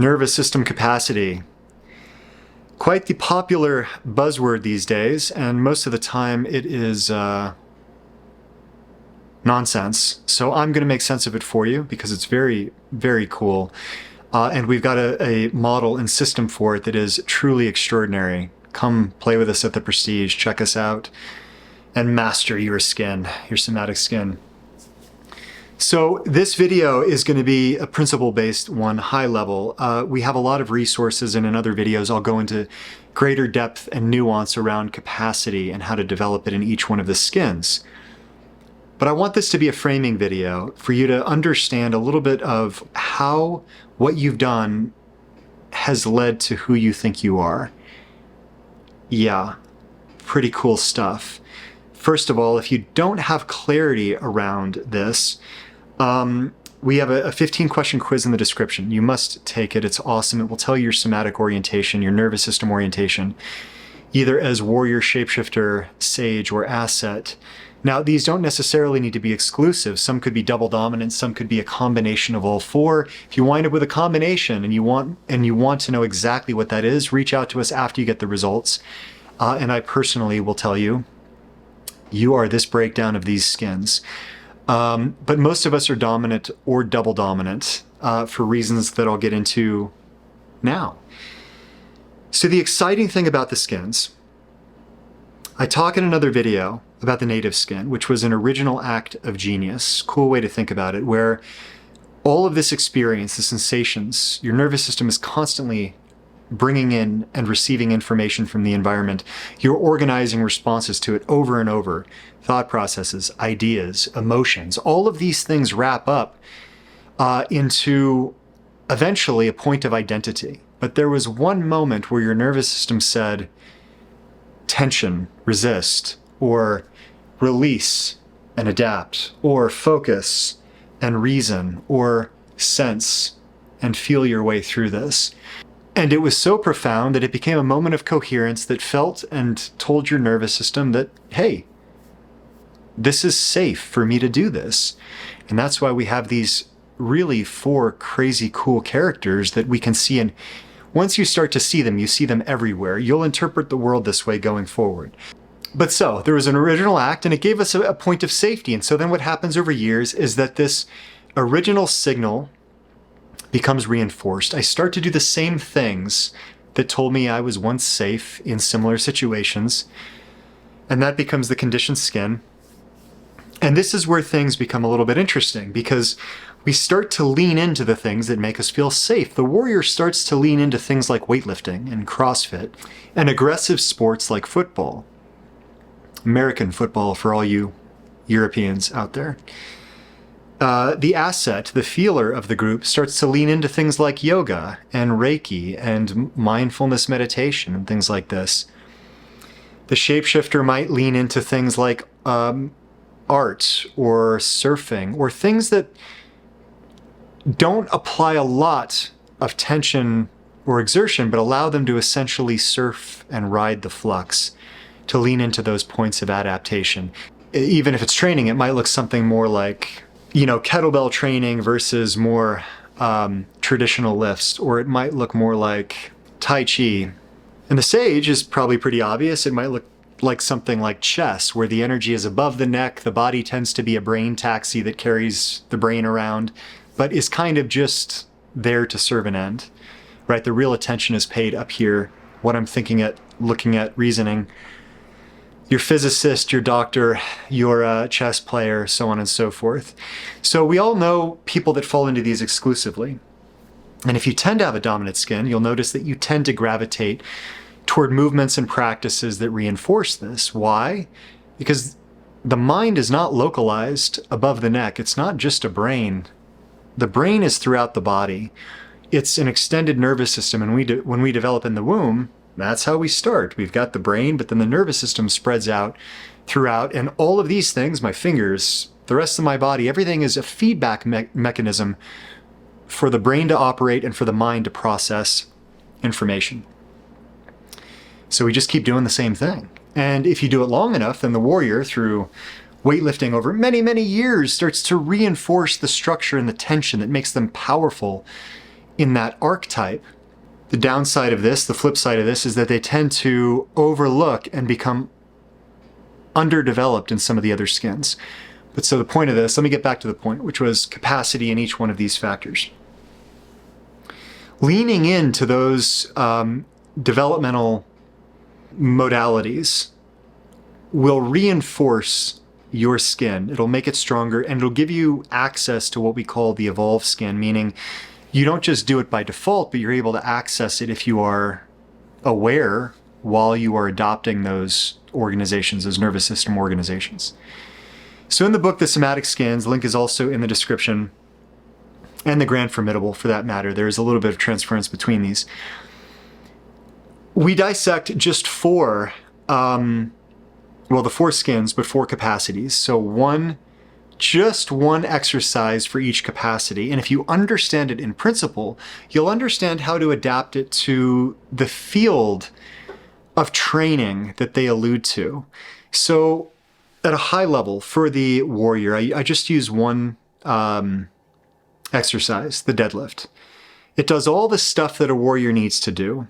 Nervous system capacity. Quite the popular buzzword these days, and most of the time it is nonsense. So I'm going to make sense of it for you because it's very, very cool. And we've got a model and system for it that is truly extraordinary. Come play with us at the Prestige, check us out, and master your skin, your somatic skin. So this video is going to be a principle-based one, high level. We have a lot of resources, and in other videos I'll go into greater depth and nuance around capacity and how to develop it in each one of the skins. But I want this to be a framing video for you to understand a little bit of how what you've done has led to who you think you are. Yeah, pretty cool stuff. First of all, if you don't have clarity around this, we have a 15-question quiz in the description. You must take it. It's awesome. It will tell you your somatic orientation, your nervous system orientation, either as warrior, shapeshifter, sage, or asset. Now, these don't necessarily need to be exclusive. Some could be double dominant, some could be a combination of all four. If you wind up with a combination and you want to know exactly what that is, reach out to us after you get the results. And I personally will tell you, you are this breakdown of these skins. But most of us are dominant or double dominant for reasons that I'll get into now. So the exciting thing about the skins, I talk in another video about the native skin, which was an original act of genius. Cool way to think about it, where all of this experience, the sensations, your nervous system is constantly bringing in and receiving information from the environment. You're organizing responses to it over and over. Thought processes, ideas, emotions, all of these things wrap up into eventually a point of identity. But there was one moment where your nervous system said, tension, resist, or release and adapt, or focus and reason, or sense and feel your way through this. And it was so profound that it became a moment of coherence that felt and told your nervous system that, hey, this is safe for me to do this. And that's why we have these really four crazy cool characters that we can see. And once you start to see them, you see them everywhere. You'll interpret the world this way going forward. But so there was an original act and it gave us a point of safety. And so then what happens over years is that this original signal becomes reinforced. I start to do the same things that told me I was once safe in similar situations. And that becomes the conditioned skin. And this is where things become a little bit interesting because we start to lean into the things that make us feel safe. The warrior starts to lean into things like weightlifting and CrossFit and aggressive sports like football. American football for all you Europeans out there. The asset, the feeler of the group, starts to lean into things like yoga and Reiki and mindfulness meditation and things like this. The shapeshifter might lean into things like art or surfing or things that don't apply a lot of tension or exertion, but allow them to essentially surf and ride the flux, to lean into those points of adaptation. Even if it's training, it might look something more like, kettlebell training versus more traditional lifts, or it might look more like Tai Chi. And the sage is probably pretty obvious. It might look like something like chess, where the energy is above the neck, the body tends to be a brain taxi that carries the brain around, but is kind of just there to serve an end, right? The real attention is paid up here, what I'm thinking at, looking at, reasoning. Your physicist, your doctor, your chess player, so on and so forth. So we all know people that fall into these exclusively. And if you tend to have a dominant skin, you'll notice that you tend to gravitate toward movements and practices that reinforce this. Why? Because the mind is not localized above the neck. It's not just a brain. The brain is throughout the body. It's an extended nervous system, and when we develop in the womb, that's how we start. We've got the brain, but then the nervous system spreads out throughout, and all of these things, my fingers, the rest of my body, everything is a feedback mechanism for the brain to operate and for the mind to process information. So we just keep doing the same thing. And if you do it long enough, then the warrior, through weightlifting over many, many years, starts to reinforce the structure and the tension that makes them powerful in that archetype. The downside of this, the flip side of this, is that they tend to overlook and become underdeveloped in some of the other skins. But so the point of this, let me get back to the point, which was capacity in each one of these factors. Leaning into those developmental modalities will reinforce your skin. It'll make it stronger, and it'll give you access to what we call the evolved skin, meaning you don't just do it by default, but you're able to access it if you are aware while you are adopting those organizations, those nervous system organizations. So in the book, The Somatic Skins, link is also in the description, and the Grand Formidable for that matter. There is a little bit of transference between these. We dissect just four, the four skins, but four capacities. So just one exercise for each capacity. And if you understand it in principle, you'll understand how to adapt it to the field of training that they allude to. So at a high level for the warrior, I just use one exercise, the deadlift. It does all the stuff that a warrior needs to do.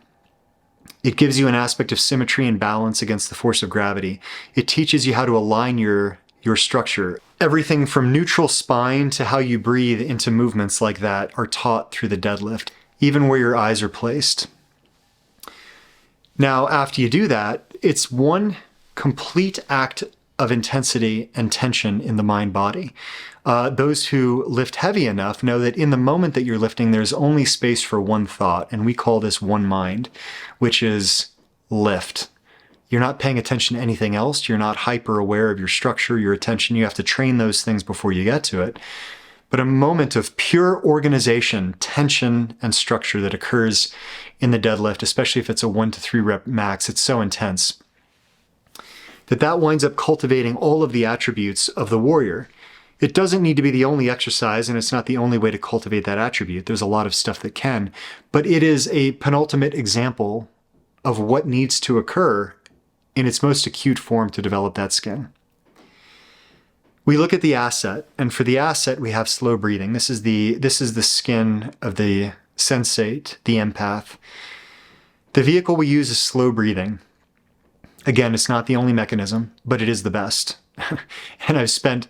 It gives you an aspect of symmetry and balance against the force of gravity. It teaches you how to align your structure. Everything from neutral spine to how you breathe into movements like that are taught through the deadlift, even where your eyes are placed. Now, after you do that, it's one complete act of intensity and tension in the mind-body. Those who lift heavy enough know that in the moment that you're lifting, there's only space for one thought, and we call this one mind, which is lift. You're not paying attention to anything else. You're not hyper aware of your structure, your attention. You have to train those things before you get to it. But a moment of pure organization, tension, and structure that occurs in the deadlift, especially if it's a 1 to 3 rep max, it's so intense that winds up cultivating all of the attributes of the warrior. It doesn't need to be the only exercise, and it's not the only way to cultivate that attribute. There's a lot of stuff that can, but it is a penultimate example of what needs to occur in its most acute form to develop that skin. We look at the asset, and for the asset, we have slow breathing. This is the skin of the sensate, the empath. The vehicle we use is slow breathing. Again, it's not the only mechanism, but it is the best. And I've spent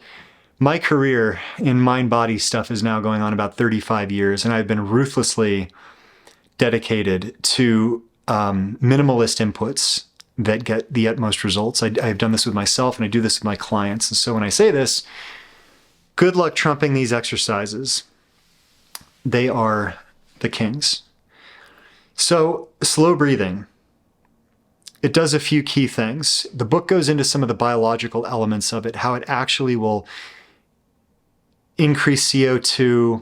my career in mind-body stuff is now going on about 35 years, and I've been ruthlessly dedicated to minimalist inputs that get the utmost results. I've done this with myself, and I do this with my clients. And so when I say this, good luck trumping these exercises. They are the kings. So slow breathing. It does a few key things. The book goes into some of the biological elements of it, how it actually will increase CO2,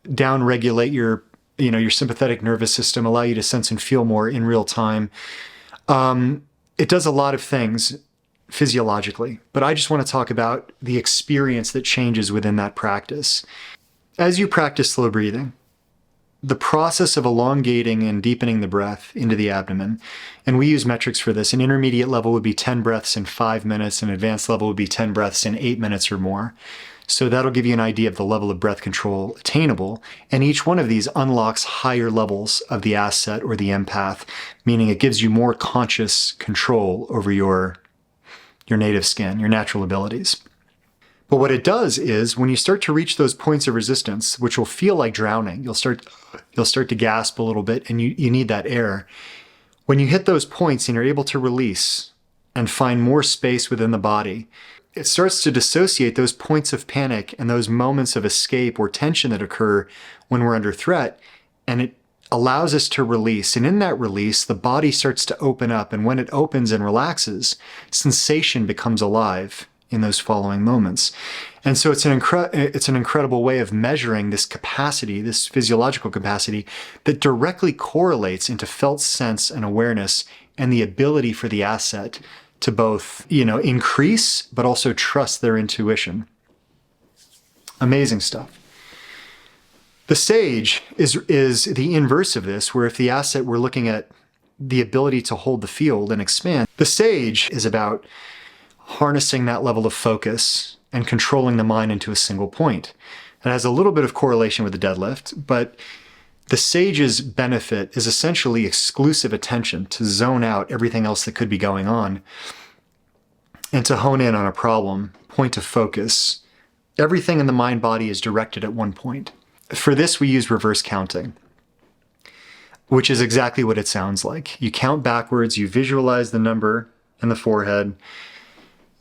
downregulate your sympathetic nervous system, allow you to sense and feel more in real time. It does a lot of things physiologically, but I just want to talk about the experience that changes within that practice. As you practice slow breathing, the process of elongating and deepening the breath into the abdomen, and we use metrics for this. An intermediate level would be 10 breaths in 5 minutes, an advanced level would be 10 breaths in 8 minutes or more. So that'll give you an idea of the level of breath control attainable, and each one of these unlocks higher levels of the asset or the empath, meaning it gives you more conscious control over your native skin, your natural abilities. But what it does is when you start to reach those points of resistance, which will feel like drowning, you'll start to gasp a little bit, and you need that air. When you hit those points and you're able to release and find more space within the body, it starts to dissociate those points of panic and those moments of escape or tension that occur when we're under threat, and it allows us to release. And in that release, the body starts to open up, and when it opens and relaxes, sensation becomes alive in those following moments. And so it's an incredible way of measuring this capacity, this physiological capacity that directly correlates into felt sense and awareness and the ability for the asset to both, increase, but also trust their intuition. Amazing stuff. The sage is the inverse of this, where if the asset we're looking at the ability to hold the field and expand, the sage is about harnessing that level of focus and controlling the mind into a single point. It has a little bit of correlation with the deadlift, but The sage's benefit is essentially exclusive attention, to zone out everything else that could be going on and to hone in on a problem, point of focus. Everything in the mind-body is directed at one point. For this, we use reverse counting, which is exactly what it sounds like. You count backwards, you visualize the number in the forehead,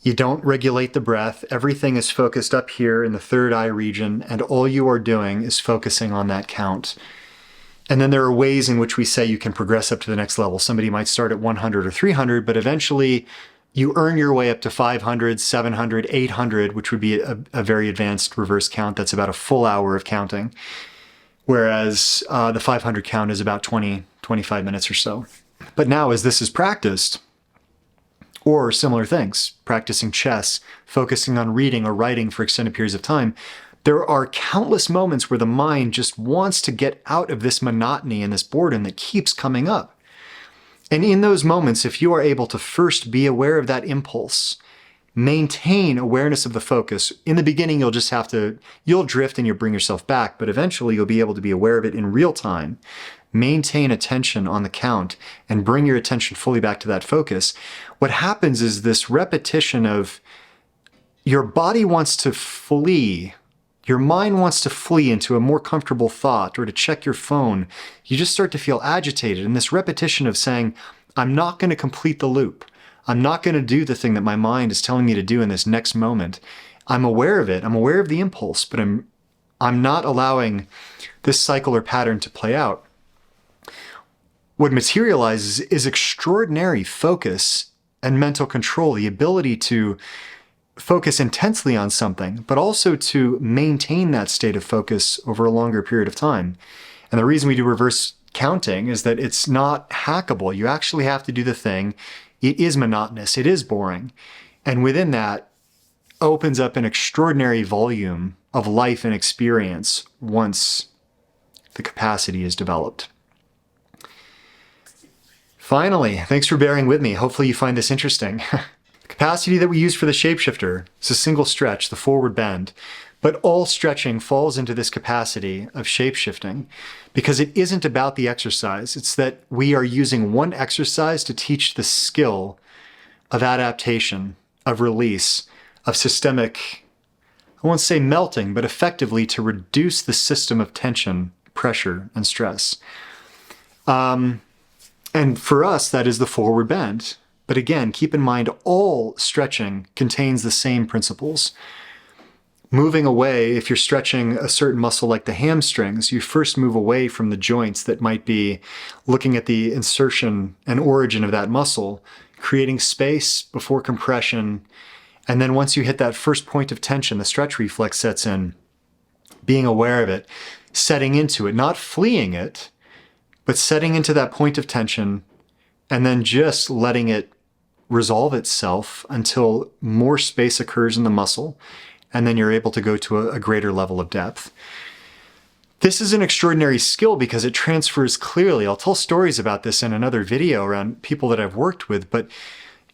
you don't regulate the breath, everything is focused up here in the third eye region, and all you are doing is focusing on that count. And then there are ways in which we say you can progress up to the next level. Somebody might start at 100 or 300, but eventually you earn your way up to 500, 700, 800, which would be a very advanced reverse count. That's about a full hour of counting. Whereas the 500 count is about 20, 25 minutes or so. But now as this is practiced, or similar things, practicing chess, focusing on reading or writing for extended periods of time, there are countless moments where the mind just wants to get out of this monotony and this boredom that keeps coming up. And in those moments, if you are able to first be aware of that impulse, maintain awareness of the focus. In the beginning, you'll drift and you'll bring yourself back, but eventually you'll be able to be aware of it in real time. Maintain attention on the count and bring your attention fully back to that focus. What happens is this repetition of your body wants to flee. Your mind wants to flee into a more comfortable thought or to check your phone. You just start to feel agitated. And this repetition of saying, I'm not going to complete the loop. I'm not going to do the thing that my mind is telling me to do in this next moment. I'm aware of it. I'm aware of the impulse, but I'm not allowing this cycle or pattern to play out. What materializes is extraordinary focus and mental control, the ability to focus intensely on something, but also to maintain that state of focus over a longer period of time. And the reason we do reverse counting is that it's not hackable. You actually have to do the thing. It is monotonous. It is boring. And within that opens up an extraordinary volume of life and experience once the capacity is developed. Finally, thanks for bearing with me. Hopefully you find this interesting. The capacity that we use for the shapeshifter is a single stretch, the forward bend. But all stretching falls into this capacity of shapeshifting because it isn't about the exercise. It's that we are using one exercise to teach the skill of adaptation, of release, of systemic, I won't say melting, but effectively to reduce the system of tension, pressure, and stress. And for us, that is the forward bend. But again, keep in mind all stretching contains the same principles. Moving away, if you're stretching a certain muscle like the hamstrings, you first move away from the joints that might be looking at the insertion and origin of that muscle, creating space before compression. And then once you hit that first point of tension, the stretch reflex sets in, being aware of it, setting into it, not fleeing it, but setting into that point of tension and then just letting it resolve itself until more space occurs in the muscle, and then you're able to go to a greater level of depth. This is an extraordinary skill because it transfers clearly. I'll tell stories about this in another video around people that I've worked with, but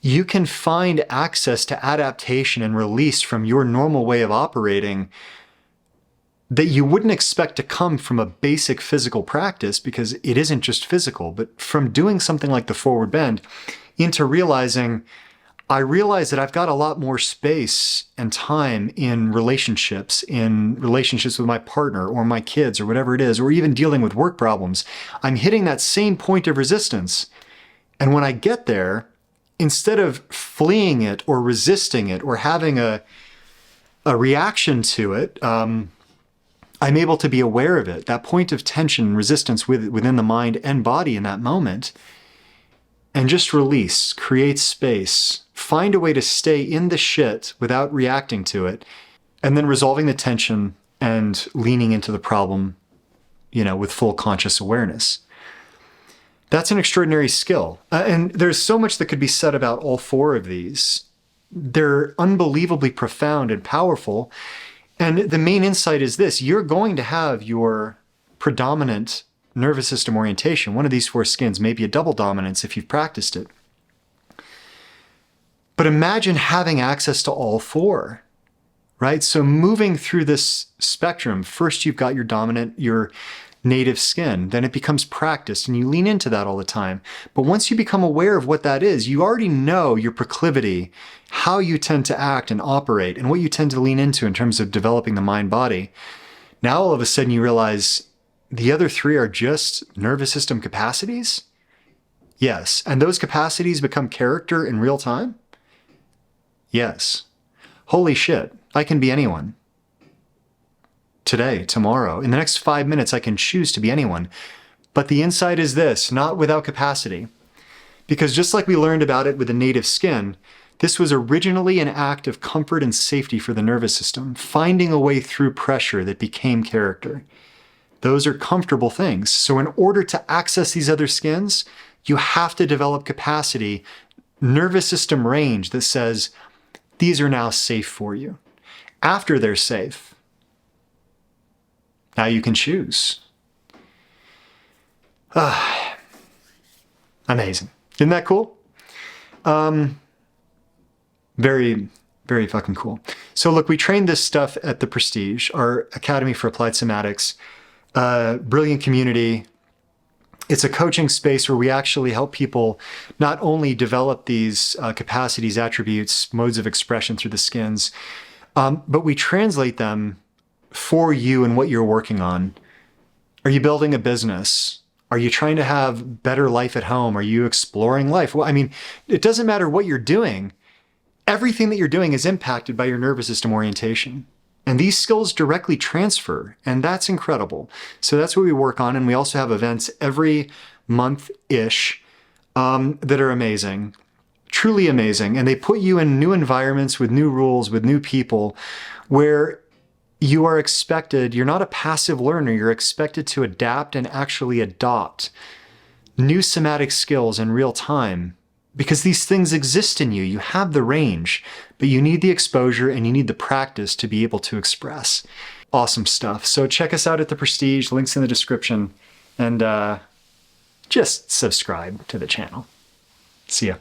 you can find access to adaptation and release from your normal way of operating that you wouldn't expect to come from a basic physical practice because it isn't just physical, but from doing something like the forward bend into realizing, I realize that I've got a lot more space and time in relationships with my partner or my kids or whatever it is, or even dealing with work problems. I'm hitting that same point of resistance. And when I get there, instead of fleeing it or resisting it or having a reaction to it, I'm able to be aware of it, that point of tension and resistance within the mind and body in that moment, and just release, create space, find a way to stay in the shit without reacting to it, and then resolving the tension and leaning into the problem, with full conscious awareness. That's an extraordinary skill. And there's so much that could be said about all four of these. They're unbelievably profound and powerful. And the main insight is this: you're going to have your predominant nervous system orientation. One of these four skins may be a double dominance if you've practiced it. But imagine having access to all four, right? So moving through this spectrum, first you've got your dominant, your native skin, then it becomes practiced and you lean into that all the time. But once you become aware of what that is, you already know your proclivity, how you tend to act and operate, and what you tend to lean into in terms of developing the mind-body. Now all of a sudden you realize the other three are just nervous system capacities? Yes. And those capacities become character in real time? Yes. Holy shit, I can be anyone. Today, tomorrow, in the next 5 minutes, I can choose to be anyone. But the insight is this, not without capacity. Because just like we learned about it with the native skin, this was originally an act of comfort and safety for the nervous system, finding a way through pressure that became character. Those are comfortable things. So in order to access these other skins, you have to develop capacity, nervous system range that says, these are now safe for you. After they're safe, now you can choose. Amazing. Isn't that cool? Very, very fucking cool. So look, we trained this stuff at the Prestige, our Academy for Applied Somatics. Brilliant community. It's a coaching space where we actually help people not only develop these capacities, attributes, modes of expression through the skins, but we translate them for you and what you're working on. Are you building a business? Are you trying to have better life at home? Are you exploring life? Well, I mean, it doesn't matter what you're doing. Everything that you're doing is impacted by your nervous system orientation. And these skills directly transfer, and that's incredible. So that's what we work on, and we also have events every month-ish that are amazing, truly amazing. And they put you in new environments with new rules, with new people, where you are expected, you're not a passive learner, you're expected to adapt and actually adopt new somatic skills in real time. Because these things exist in you. You have the range, but you need the exposure and you need the practice to be able to express. Awesome stuff. So check us out at the Prestige, links in the description, and just subscribe to the channel. See ya.